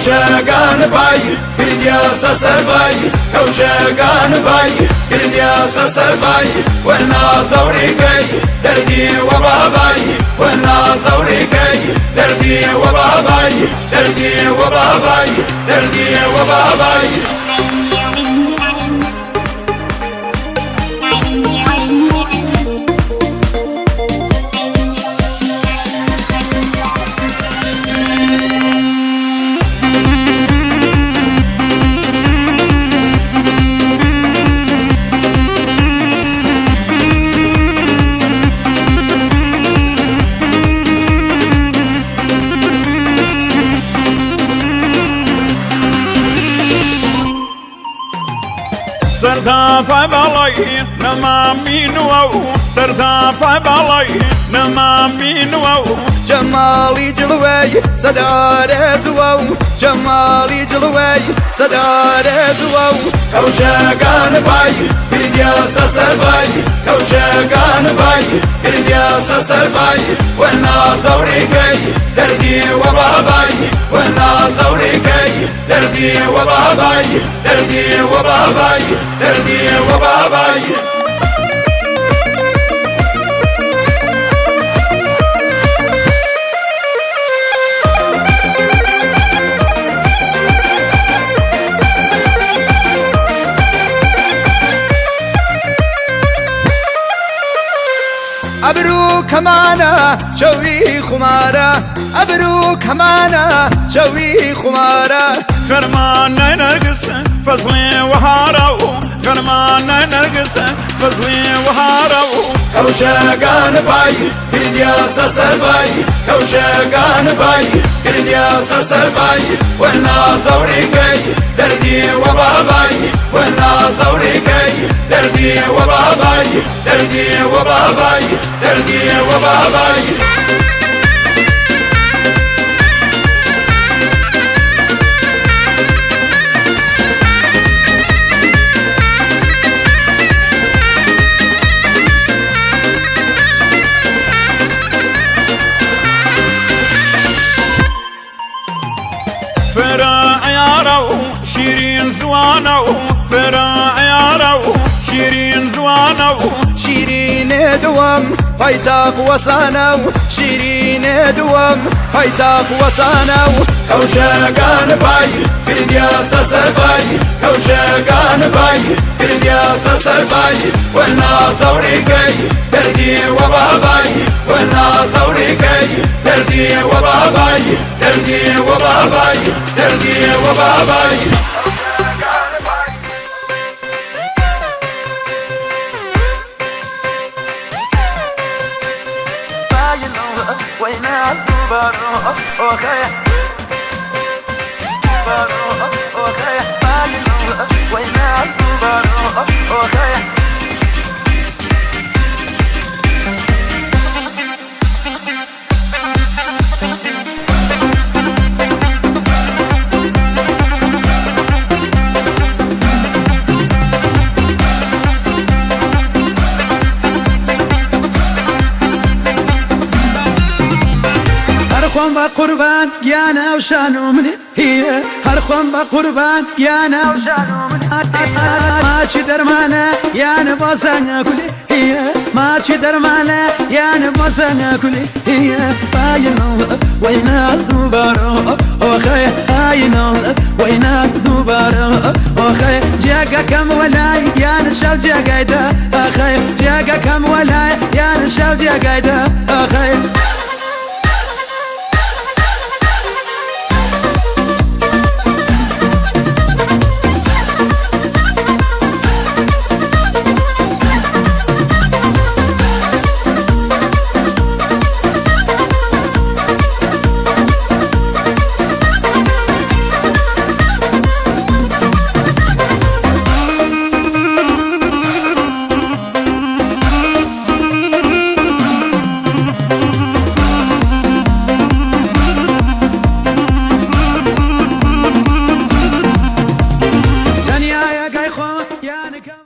كوشاقان باي كرديا سسر باي كوشاقان باي كرديا سسر باي وانا زوري كي دردي وباباي وانا زوري كي دردي وباباي دردي وباباي دردي وباباي سرداب بالای نمامینو سرداب بالای نمامینو جمالي جلوي صدار زواو جمالي جلوي صدار زواو كوشاقان باي كرديا سسر باي كوشاقان باي كرديا سسر باي وانا زوري كي دردي وباباي وانا زوري كي دردي وباباي دردي وباباي دردي وباباي أبرو كمانا شوي خمارة أبرو كمانا شوي خمارة فرمان نرقص فصلي وهارو فرمان نرقص فصلي وهارو كوشاقان باي كرديا سسر باي كوشاقان باي كرديا سسر باي وانا زوري كي دردي وباباي وانا زوري كي دردي وباباي دردي وباباي دردي وباباي فرا عيارو شيرين زوانو فرا عيارو شيرين زوانو شيرين دوام هايتاب وسانو شيرين دوام هايتاب وسانو كوشاقان باي كرديا سسر باي كوشاقان باي كرديا سسر باي وانا زوري كي دردي وباباي وانا زوري كي دردي وباباي دردي وباباي دردي وباباي وين الدبر اوكي اوكي وين الدبر اوكي هرخوان بقربان يانا وشانو مني هي هرخوان بقربان يانا وشانو مني ما تشي درمانه يانا باسانا كلي هي ما تشي درمانه يانا باسانا كلي هي باينو وين الدبر اوخي باينو وين الدبر اوخي جاكا كم ولاي يانا شاو جا قايده اخي جاكا كم ولاي يانا شاو جا قايده